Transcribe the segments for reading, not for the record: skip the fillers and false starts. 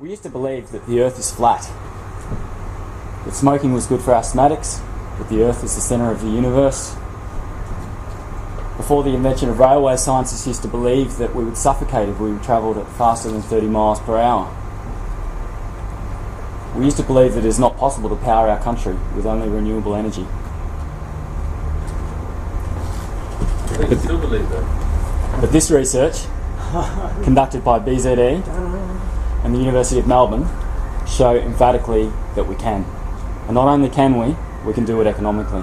We used to believe that the Earth is flat, that smoking was good for asthmatics, that the Earth is the centre of the universe. Before the invention of railways, scientists used to believe that we would suffocate if we travelled at faster than 30 miles per hour. We used to believe that it is not possible to power our country with only renewable energy. But you still believe that? But this research, conducted by BZE and the University of Melbourne, show emphatically that we can. And not only can we can do it economically.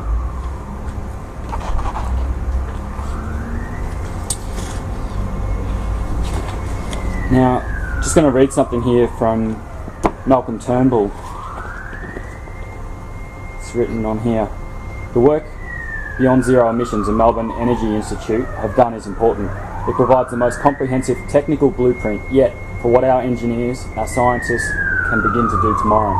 Now, just going to read something here from Malcolm Turnbull. It's written on here. The work Beyond Zero Emissions and Melbourne Energy Institute have done is important. It provides the most comprehensive technical blueprint yet for what our engineers, our scientists can begin to do tomorrow.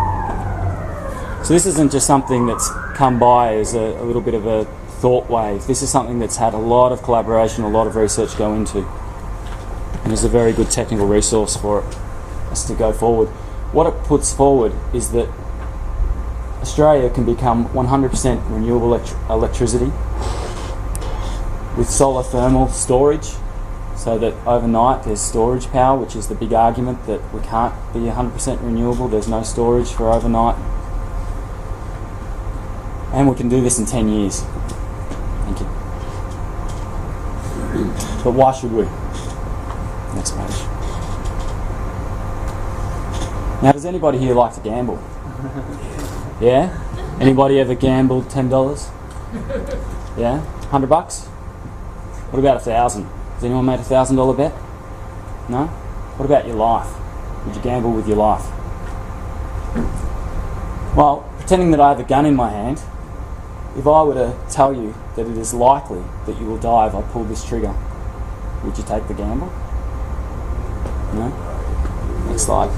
So this isn't just something that's come by as a little bit of a thought wave. This is something that's had a lot of collaboration, a lot of research go into. And there's a very good technical resource for us to go forward. What it puts forward is that Australia can become 100% renewable electricity with solar thermal storage, so that overnight there's storage power, which is the big argument that we can't be 100% renewable, there's no storage for overnight. And we can do this in 10 years. Thank you. But why should we? Next page. Now, does anybody here like to gamble? Yeah? Anybody ever gambled $10? Yeah? $100? What about 1,000? Has anyone made a $1,000 bet? No? What about your life? Would you gamble with your life? Well, pretending that I have a gun in my hand, if I were to tell you that it is likely that you will die if I pull this trigger, would you take the gamble? No? Next slide.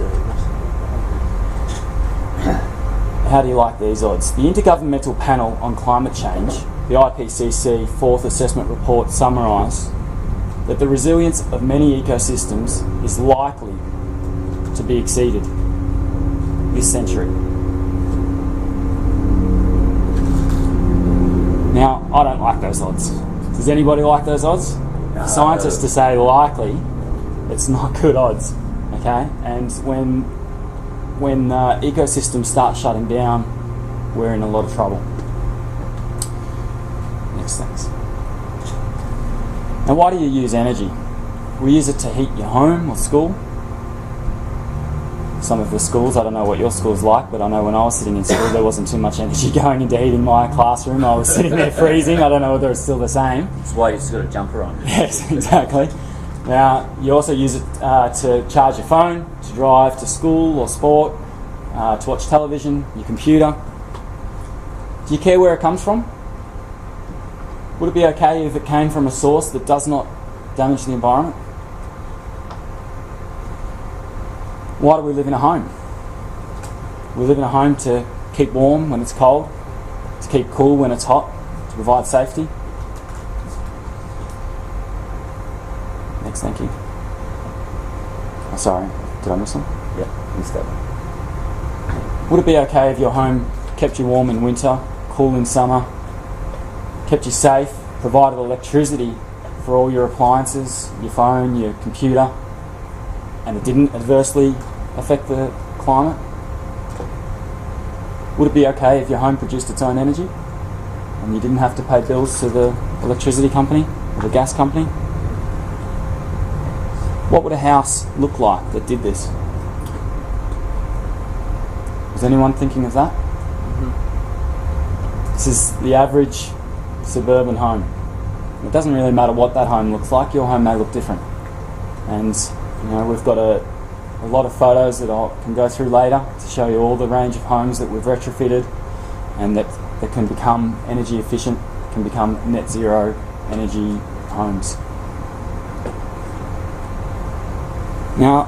How do you like these odds? The Intergovernmental Panel on Climate Change, the IPCC Fourth Assessment Report, summarise that the resilience of many ecosystems is likely to be exceeded this century. Now, I don't like those odds. Does anybody like those odds? No. Scientists to say likely, it's not good odds, okay? And when ecosystems start shutting down, we're in a lot of trouble. Next, thanks. Now, why do you use energy? We use it to heat your home or school. Some of the schools, I don't know what your school's like, but I know when I was sitting in school there wasn't too much energy going into heating my classroom. I was sitting there freezing. I don't know whether it's still the same. That's why you still got a jumper on. Yes, exactly. Now, you also use it to charge your phone, to drive to school or sport, to watch television, your computer. Do you care where it comes from? Would it be okay if it came from a source that does not damage the environment? Why do we live in a home? We live in a home to keep warm when it's cold, to keep cool when it's hot, to provide safety. Next, thank you. Oh, sorry, did I miss one? Yeah, missed that one. Would it be okay if your home kept you warm in winter, cool in summer, kept you safe, provided electricity for all your appliances, your phone, your computer, and it didn't adversely affect the climate? Would it be okay if your home produced its own energy and you didn't have to pay bills to the electricity company or the gas company? What would a house look like that did this? Was anyone thinking of that? Mm-hmm. This is the average suburban home. It doesn't really matter what that home looks like, your home may look different. And you know, we've got a lot of photos that I can go through later to show you all the range of homes that we've retrofitted and that can become energy efficient, can become net zero energy homes. Now,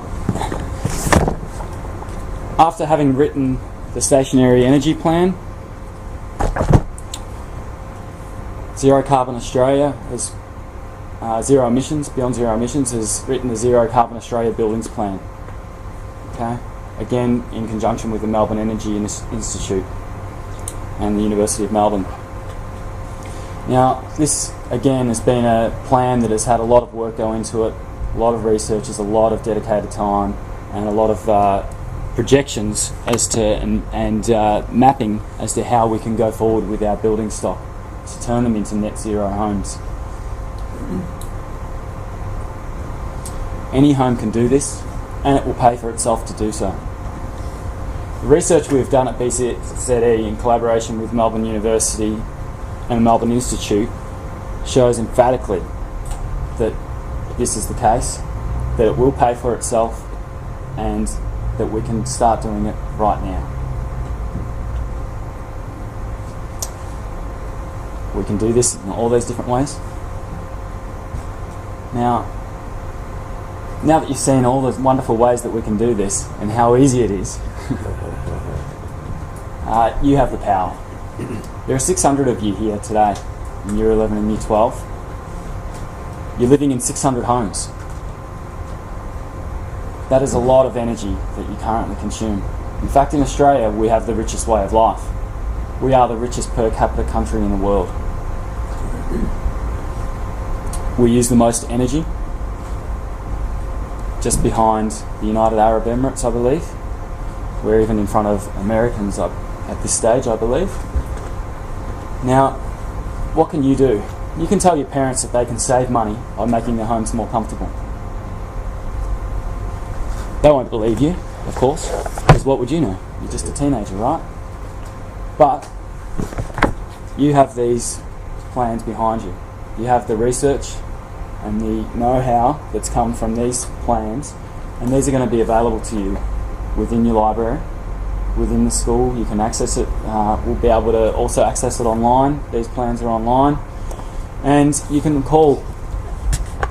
after having written the Stationary Energy Plan, Zero Carbon Australia has Zero Emissions, Beyond Zero Emissions, has written the Zero Carbon Australia Buildings Plan. Okay, again in conjunction with the Melbourne Energy Institute and the University of Melbourne. Now, this again has been a plan that has had a lot of work go into it, a lot of researchers, a lot of dedicated time, and a lot of projections as to and mapping as to how we can go forward with our building stock to turn them into net zero homes. Any home can do this, and it will pay for itself to do so. The research we've done at BCZE in collaboration with Melbourne University and the Melbourne Institute shows emphatically that this is the case, that it will pay for itself, and that we can start doing it right now. We can do this in all these different ways. Now that you've seen all the wonderful ways that we can do this and how easy it is, you have the power. There are 600 of you here today in Year 11 and Year 12. You're living in 600 homes. That is a lot of energy that you currently consume. In fact, in Australia, we have the richest way of life. We are the richest per capita country in the world. We use the most energy, just behind the United Arab Emirates, I believe. We're even in front of Americans at this stage, I believe. Now, what can you do? You can tell your parents that they can save money by making their homes more comfortable. They won't believe you, of course, because what would you know? You're just a teenager, right? But you have these plans behind you. You have the research and the know-how that's come from these plans, and these are going to be available to you within your library, within the school. You can access it. We'll be able to also access it online. These plans are online, and you can call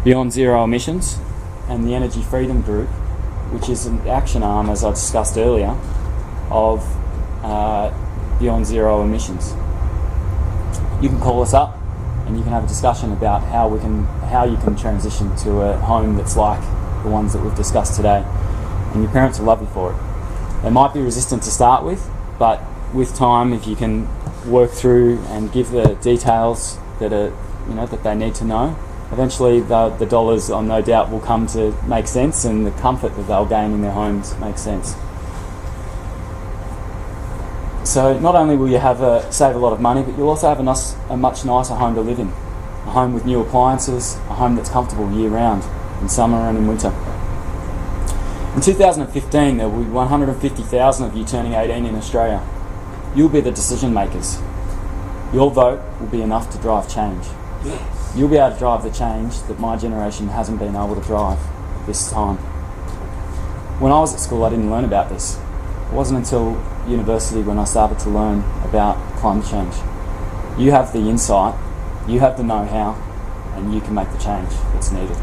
Beyond Zero Emissions and the Energy Freedom Group, which is an action arm, as I discussed earlier, of Beyond Zero Emissions. You can call us up and you can have a discussion about how you can transition to a home that's like the ones that we've discussed today, and your parents will love you for it. They might be resistant to start with, but with time, if you can work through and give the details that are, that they need to know, eventually the dollars, no doubt, will come to make sense, and the comfort that they'll gain in their homes makes sense. So not only will you save a lot of money, but you'll also have a much nicer home to live in. A home with new appliances, a home that's comfortable year round, in summer and in winter. In 2015, there will be 150,000 of you turning 18 in Australia. You'll be the decision makers. Your vote will be enough to drive change. You'll be able to drive the change that my generation hasn't been able to drive this time. When I was at school, I didn't learn about this. It wasn't until university when I started to learn about climate change. You have the insight, you have the know-how, and you can make the change that's needed.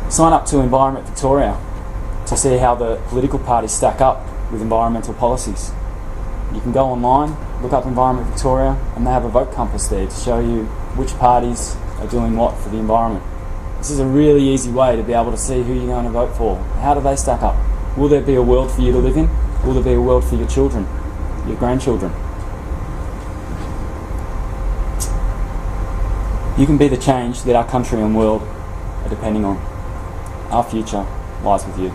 Sign up to Environment Victoria to see how the political parties stack up with environmental policies. You can go online, look up Environment Victoria, and they have a vote compass there to show you which parties are doing what for the environment. This is a really easy way to be able to see who you're going to vote for. How do they stack up? Will there be a world for you to live in? Will there be a world for your children, your grandchildren? You can be the change that our country and world are depending on. Our future lies with you.